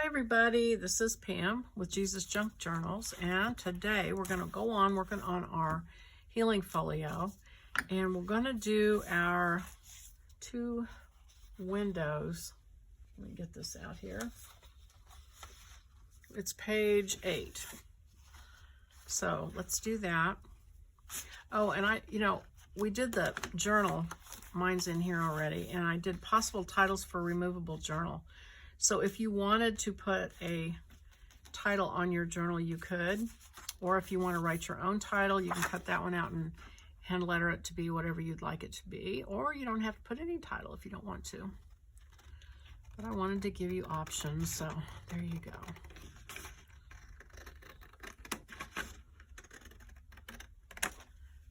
Hi everybody, this is Pam with Jesus Junk Journals, and today we're going to go on working on our healing folio, and we're going to do our 2 windows. Let me get this out here. It's page 8. So let's do that. Oh, and we did the journal. Mine's in here already, and I did possible titles for removable journal. So if you wanted to put a title on your journal, you could. Or if you want to write your own title, you can cut that one out and hand letter it to be whatever you'd like it to be. Or you don't have to put any title if you don't want to. But I wanted to give you options, so there you go.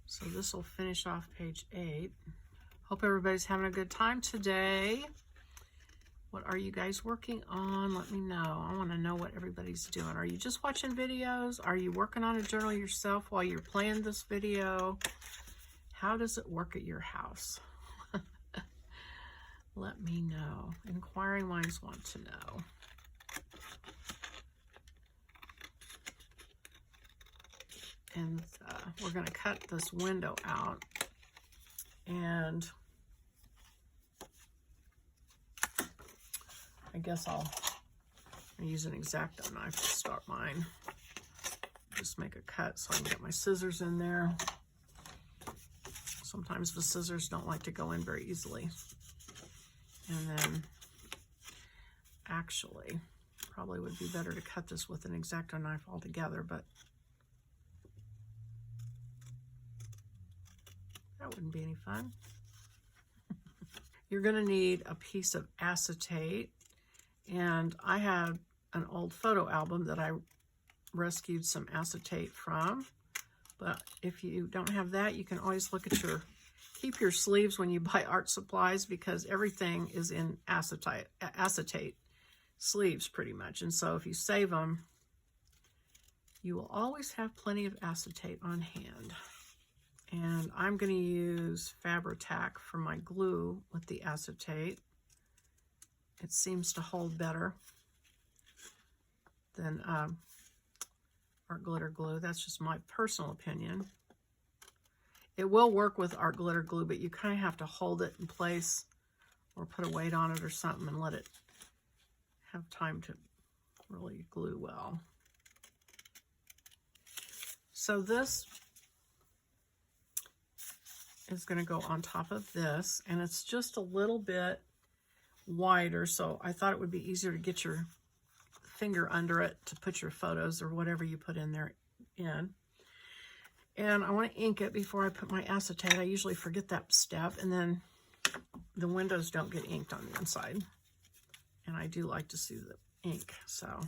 So this will finish off page 8. Hope everybody's having a good time today. What are you guys working on? Let me know. I want to know what everybody's doing. Are you just watching videos? Are you working on a journal yourself while you're playing this video? How does it work at your house? Let me know. Inquiring minds want to know. And we're going to cut this window out. And I guess I'll use an X-Acto knife to start mine. Just make a cut so I can get my scissors in there. Sometimes the scissors don't like to go in very easily. And then, actually, probably would be better to cut this with an X-Acto knife altogether, but that wouldn't be any fun. You're going to need a piece of acetate. And I had an old photo album that I rescued some acetate from. But if you don't have that, you can always look at keep your sleeves when you buy art supplies, because everything is in acetate sleeves pretty much. And so if you save them, you will always have plenty of acetate on hand. And I'm going to use Fabri-Tac for my glue with the acetate. It seems to hold better than art glitter glue. That's just my personal opinion. It will work with art glitter glue, but you kind of have to hold it in place or put a weight on it or something and let it have time to really glue well. So this is going to go on top of this, and it's just a little bit wider, so I thought it would be easier to get your finger under it to put your photos or whatever you put in there in. And I want to ink it before I put my acetate. I usually forget that step, and then the windows don't get inked on the inside. And I do like to see the ink, so.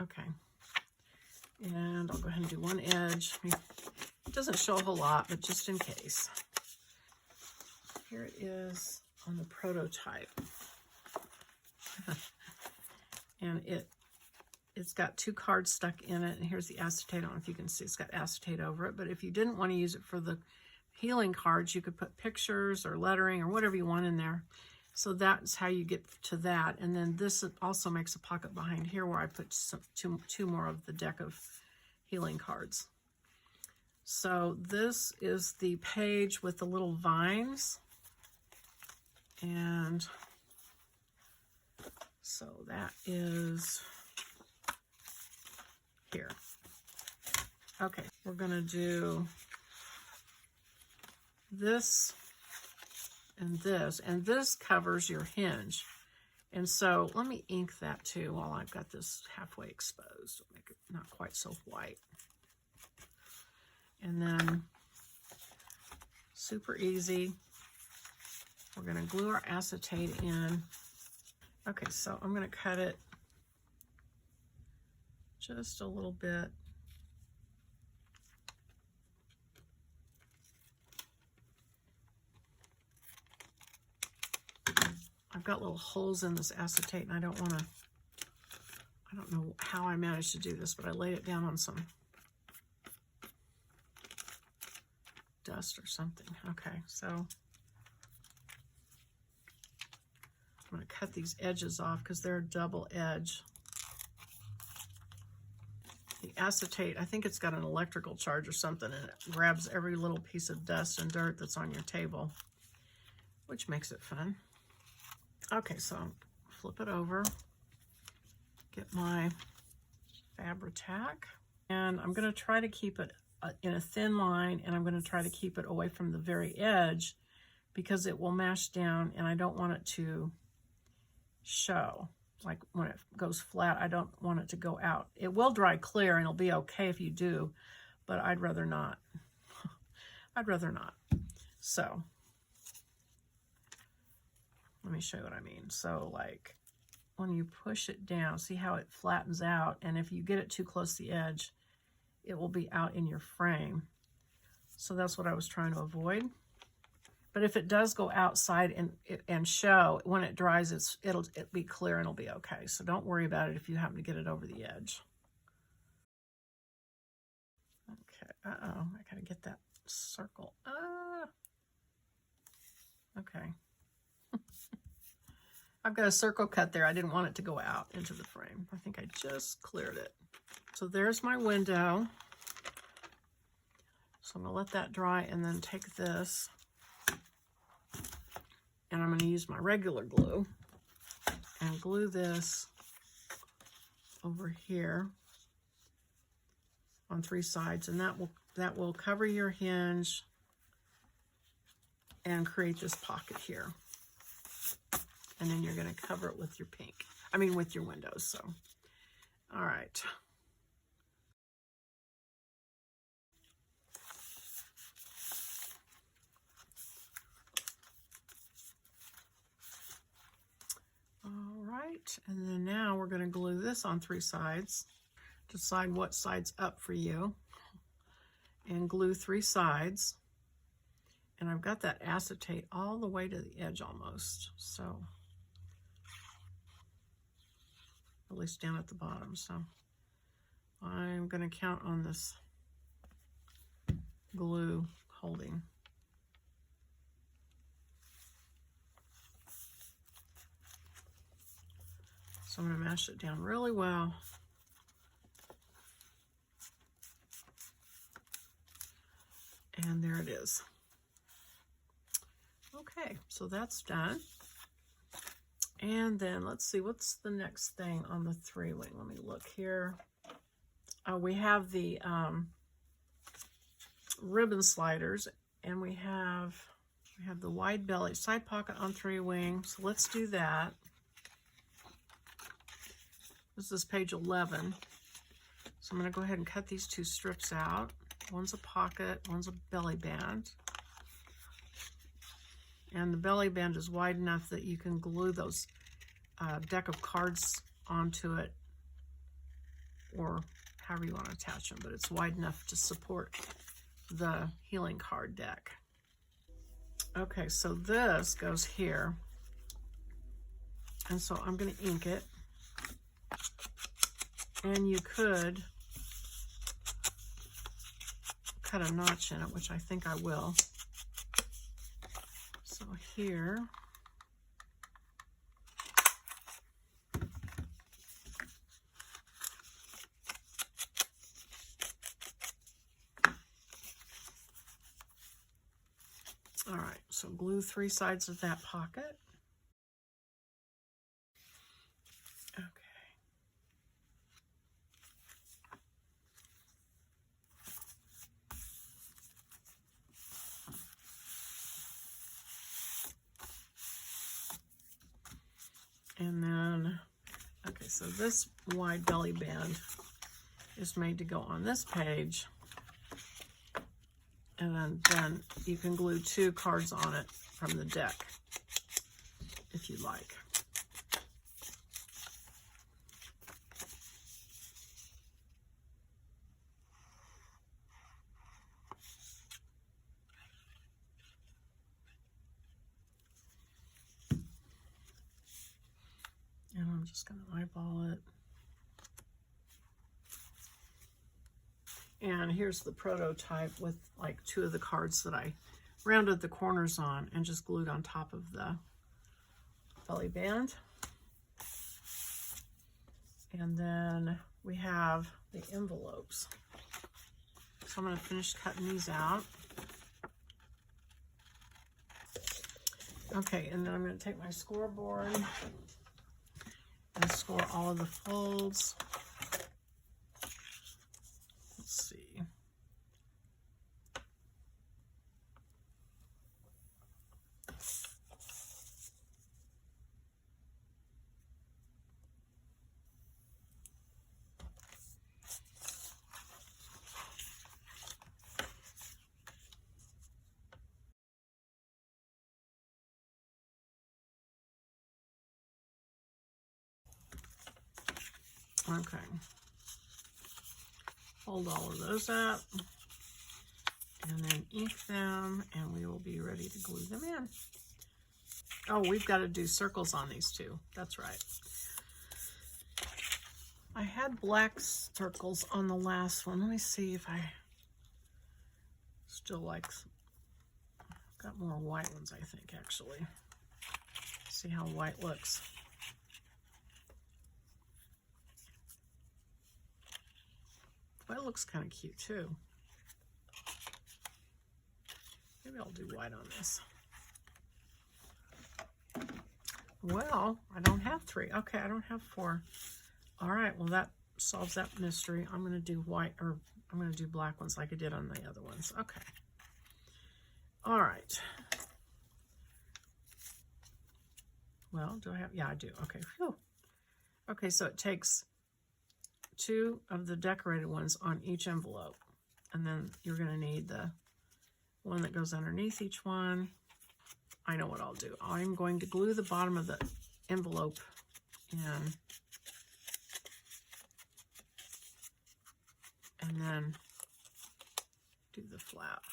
Okay. And I'll go ahead and do one edge. It doesn't show a whole lot, but just in case. Here it is on the prototype. And it's got 2 cards stuck in it, and here's the acetate. I don't know if you can see, it's got acetate over it, but if you didn't want to use it for the healing cards, you could put pictures or lettering or whatever you want in there. So that's how you get to that. And then this also makes a pocket behind here where I put two more of the deck of healing cards. So this is the page with the little vines. And so that is here. Okay, we're going to do this and this covers your hinge. And so let me ink that too while I've got this halfway exposed. Make it not quite so white. And then, super easy, we're going to glue our acetate in. Okay, so I'm going to cut it just a little bit. I've got little holes in this acetate, and I don't know how I managed to do this, but I laid it down on some dust or something. Okay, so I'm going to cut these edges off because they're double edge. The acetate, I think it's got an electrical charge or something, and it grabs every little piece of dust and dirt that's on your table, which makes it fun. Okay, so flip it over, get my Fabri-Tac, and I'm going to try to keep it in a thin line, and I'm going to try to keep it away from the very edge because it will mash down, and I don't want it to show. Like when it goes flat, I don't want it to go out. It will dry clear, and it'll be okay if you do, but I'd rather not. I'd rather not. So let me show you what I mean. So like when you push it down, see how it flattens out, and if you get it too close to the edge, it will be out in your frame. So that's what I was trying to avoid. But if it does go outside and show, when it dries, it'll be clear and it'll be okay. So don't worry about it if you happen to get it over the edge. Okay, uh-oh, I gotta get that circle. Okay. I've got a circle cut there. I didn't want it to go out into the frame. I think I just cleared it. So there's my window. So I'm gonna let that dry and then take this, and I'm going to use my regular glue and glue this over here on 3 sides, and that will cover your hinge and create this pocket here. And then you're going to cover it with your with your windows. So, all right. And then now we're going to glue this on 3 sides. Decide what side's up for you. And glue 3 sides. And I've got that acetate all the way to the edge almost. So, at least down at the bottom. So, I'm going to count on this glue holding. So I'm going to mash it down really well. And there it is. Okay, so that's done. And then let's see, what's the next thing on the 3-wing? Let me look here. We have the ribbon sliders, and we have the wide belly side pocket on 3-wing. So let's do that. This is page 11. So I'm going to go ahead and cut these 2 strips out. One's a pocket, one's a belly band. And the belly band is wide enough that you can glue those deck of cards onto it, or however you want to attach them, but it's wide enough to support the healing card deck. Okay, so this goes here. And so I'm going to ink it. And you could cut a notch in it, which I think I will. So here, all right, so glue 3 sides of that pocket. And then, okay, so this wide belly band is made to go on this page. And then you can glue 2 cards on it from the deck, if you like. And I'm just going to eyeball it. And here's the prototype with like 2 of the cards that I rounded the corners on and just glued on top of the belly band. And then we have the envelopes. So I'm going to finish cutting these out. Okay, and then I'm going to take my scoreboard and score all of the folds. Let's see. Okay. Fold all of those up and then ink them, and we will be ready to glue them in. Oh, we've got to do circles on these too. That's right. I had black circles on the last one. Let me see if I still like, got more white ones, I think, actually. See how white looks. White looks kind of cute too. Maybe I'll do white on this. Well, I don't have 3. Okay, I don't have 4. All right, well that solves that mystery. I'm going to do white, or I'm going to do black ones like I did on the other ones. Okay. All right. Well, do I have, yeah, I do. Okay, phew. Okay, so it takes 2 of the decorated ones on each envelope. And then you're going to need the one that goes underneath each one. I know what I'll do. I'm going to glue the bottom of the envelope in, and then do the flap.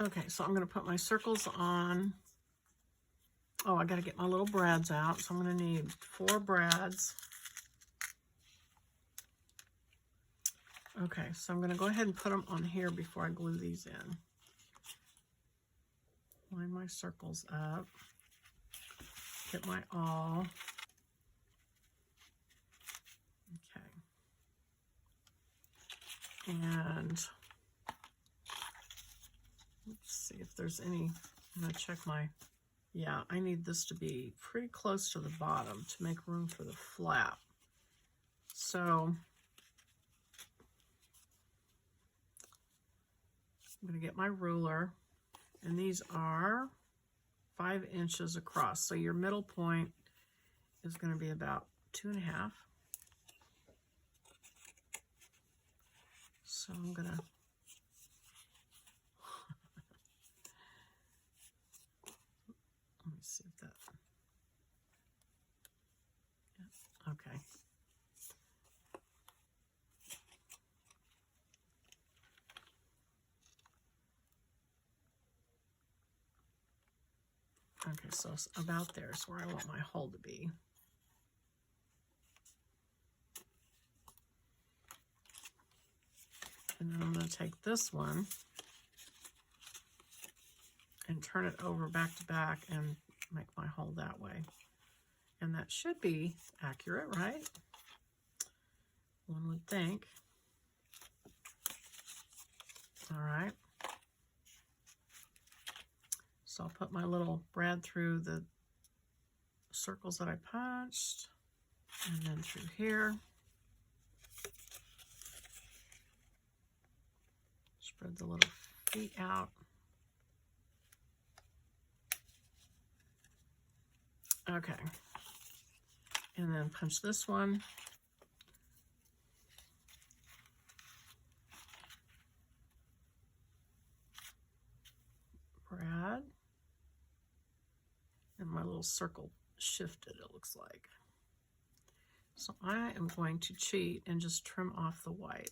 Okay, so I'm going to put my circles on. Oh, I got to get my little brads out. So I'm going to need 4 brads. Okay, so I'm going to go ahead and put them on here before I glue these in. Line my circles up. Get my awl. Okay. And let's see if there's any, I'm going to check my, yeah, I need this to be pretty close to the bottom to make room for the flap. So I'm going to get my ruler, and these are 5 inches across. So your middle point is going to be about 2.5. So I'm going to let me see if that, yeah, okay. Okay, so about there is where I want my hole to be. And then I'm going to take this one and turn it over back to back and make my hole that way. And that should be accurate, right? One would think. All right. So I'll put my little brad through the circles that I punched, and then through here. Spread the little feet out. Okay. And then punch this one. Brad. And my little circle shifted, it looks like. So I am going to cheat and just trim off the white.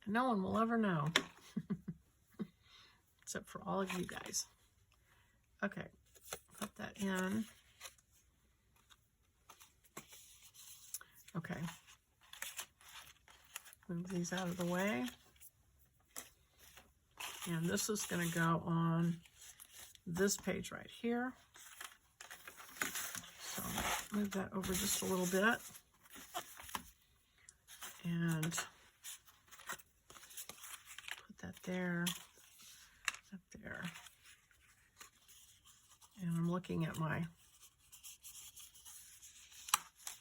And no one will ever know, except for all of you guys. Okay, put put that in. Okay. Move these out of the way. And this is going to go on this page right here. So move that over just a little bit. And put that there, up there. And I'm looking at my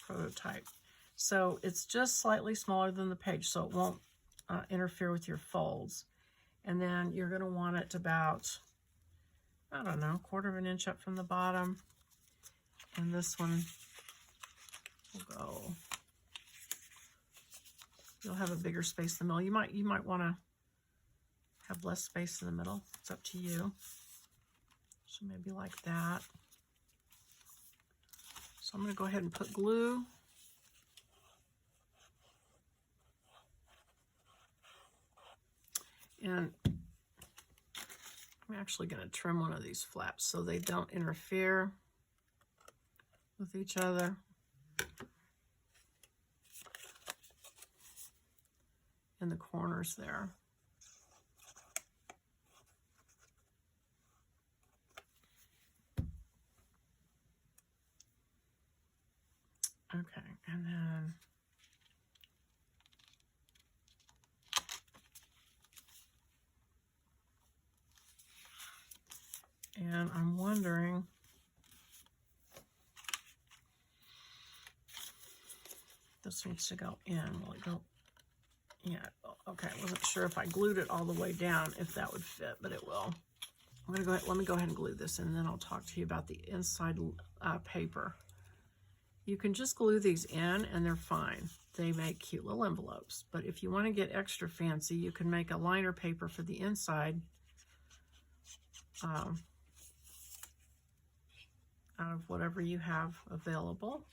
prototype. So it's just slightly smaller than the page, so it won't interfere with your folds. And then you're going to want it about, I don't know, 1/4 inch up from the bottom. And this one will go, you'll have a bigger space in the middle. You might want to have less space in the middle. It's up to you. So maybe like that. So I'm going to go ahead and put glue. And I'm actually going to trim one of these flaps so they don't interfere with each other. In the corners there. Okay, and then I'm wondering this needs to go in. Will it go? Yeah, okay, I wasn't sure if I glued it all the way down if that would fit, but it will. I'm gonna go ahead, let me go ahead and glue this, and then I'll talk to you about the inside paper. You can just glue these in and they're fine. They make cute little envelopes, but if you want to get extra fancy, you can make a liner paper for the inside out of whatever you have available.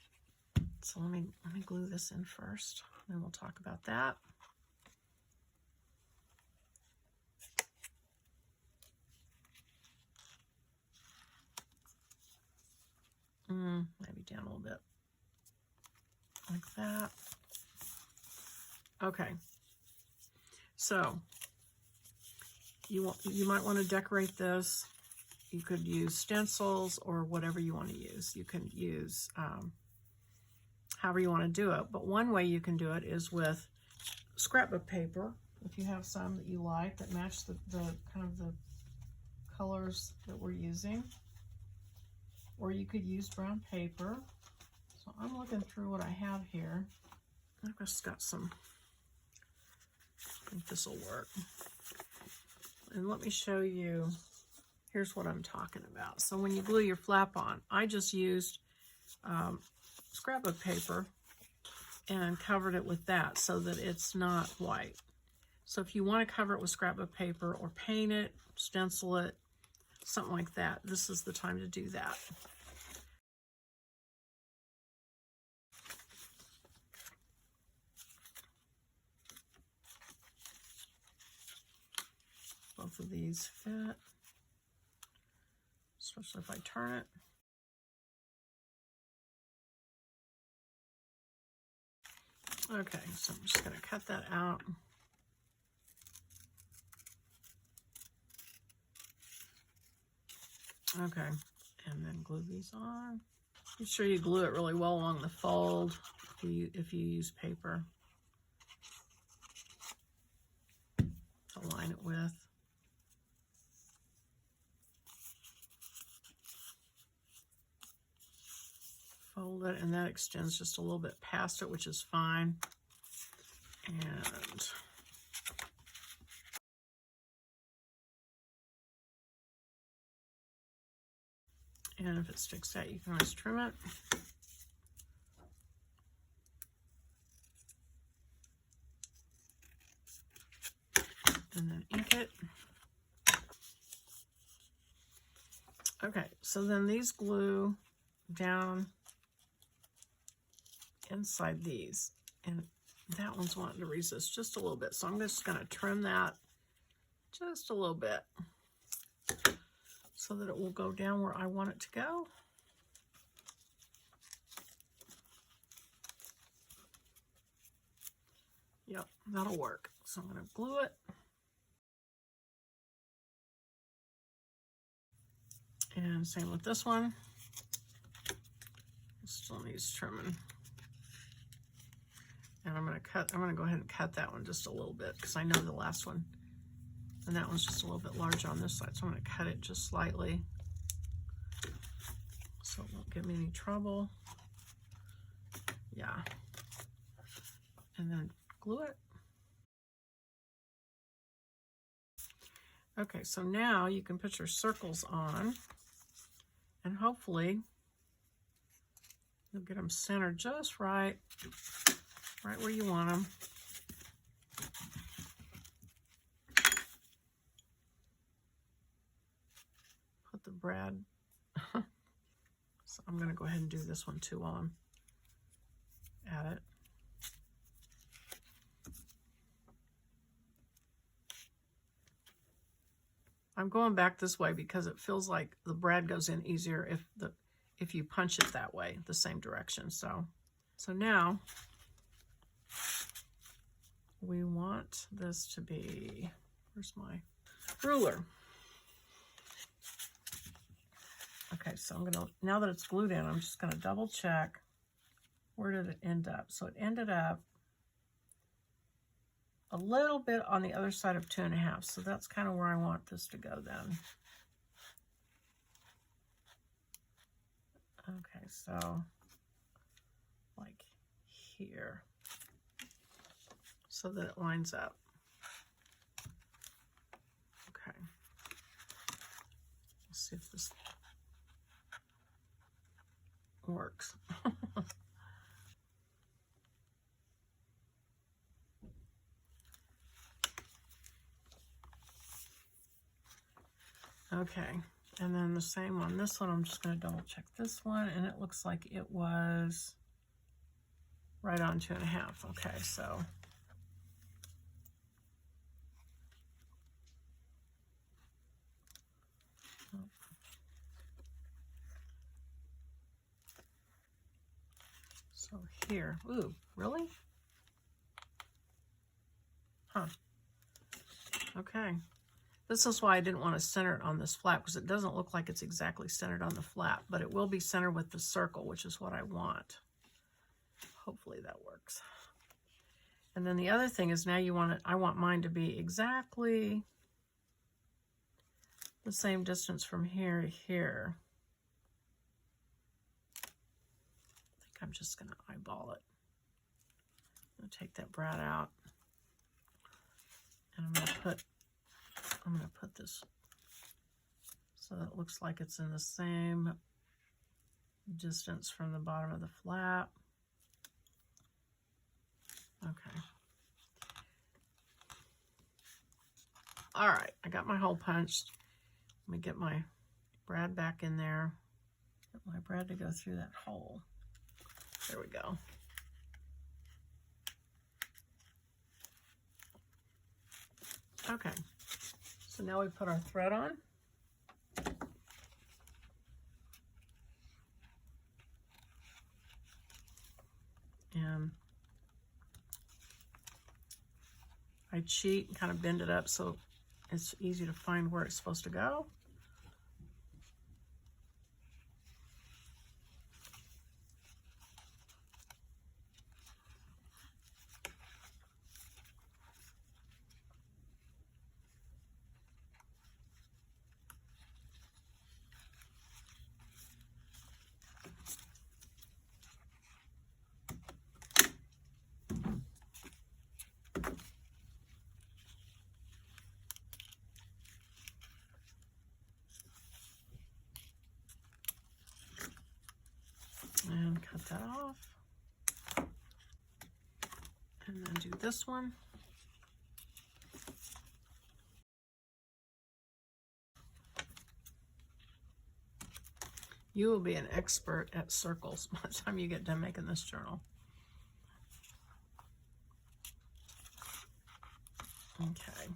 So let me glue this in first, and then we'll talk about that. Maybe down a little bit, like that. Okay, so you might want to decorate this. You could use stencils or whatever you want to use. You can use however you want to do it, but one way you can do it is with scrapbook paper. If you have some that you like that match the kind of the colors that we're using. Or you could use brown paper. So I'm looking through what I have here. I've just got some, I think this will work. And let me show you, here's what I'm talking about. So when you glue your flap on, I just used scrapbook paper and covered it with that so that it's not white. So if you want to cover it with scrapbook paper or paint it, stencil it, something like that, this is the time to do that. Both of these fit, especially if I turn it. Okay, so I'm just going to cut that out. Okay, and then glue these on. Be sure you glue it really well along the fold if you use paper to line it with. Fold it, and that extends just a little bit past it, which is fine. And if it sticks out, you can always trim it. And then ink it. Okay, so then these glue down inside these, and that one's wanting to resist just a little bit, so I'm just going to trim that just a little bit. so that it will go down where I want it to go. Yep, that'll work. So I'm going to glue it. And same with this one. It still needs trimming. And I'm going to go ahead and cut that one just a little bit because I know the last one. And that one's just a little bit large on this side. So I'm going to cut it just slightly so it won't give me any trouble. Yeah. And then glue it. Okay, so now you can put your circles on, and hopefully you'll get them centered just right where you want them. Put the brad. So I'm going to go ahead and do this one too while I'm at it. I'm going back this way because it feels like the brad goes in easier if you punch it that way, the same direction. So now we want this to be, where's my ruler? Okay, so I'm gonna, now that it's glued in, I'm just gonna double check where did it end up. So it ended up a little bit on the other side of 2.5. So that's kind of where I want this to go then. Okay, so like here, so that it lines up. Okay. Let's see if this works. Okay, and then the same on this one, I'm just going to double check this one, and it looks like it was right on 2.5. Okay, so here, ooh, really? Huh. Okay. This is why I didn't want to center it on this flap, because it doesn't look like it's exactly centered on the flap, but it will be centered with the circle, which is what I want. Hopefully that works. And then the other thing is now I want mine to be exactly the same distance from here to here. I think I'm just going to eyeball it. I'm going to take that brad out, and I'm going to put this so that it looks like it's in the same distance from the bottom of the flap. Okay. All right, I got my hole punched. Let me get my brad back in there. Get my brad to go through that hole. There we go. Okay. So now we put our thread on. And I cheat and kind of bend it up so it's easy to find where it's supposed to go. And cut that off. And then do this one. You will be an expert at circles by the time you get done making this journal. Okay.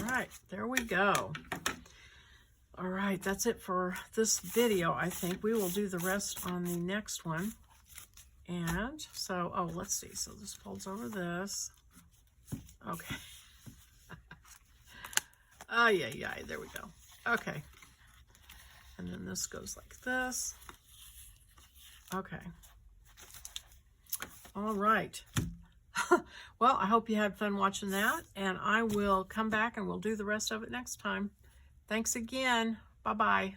right, there we go. All right, that's it for this video, I think. We will do the rest on the next one. And so, oh, let's see. So this folds over this. Okay. Oh, yeah, there we go. Okay. And then this goes like this. Okay. All right. Well, I hope you had fun watching that, and I will come back and we'll do the rest of it next time. Thanks again. Bye-bye.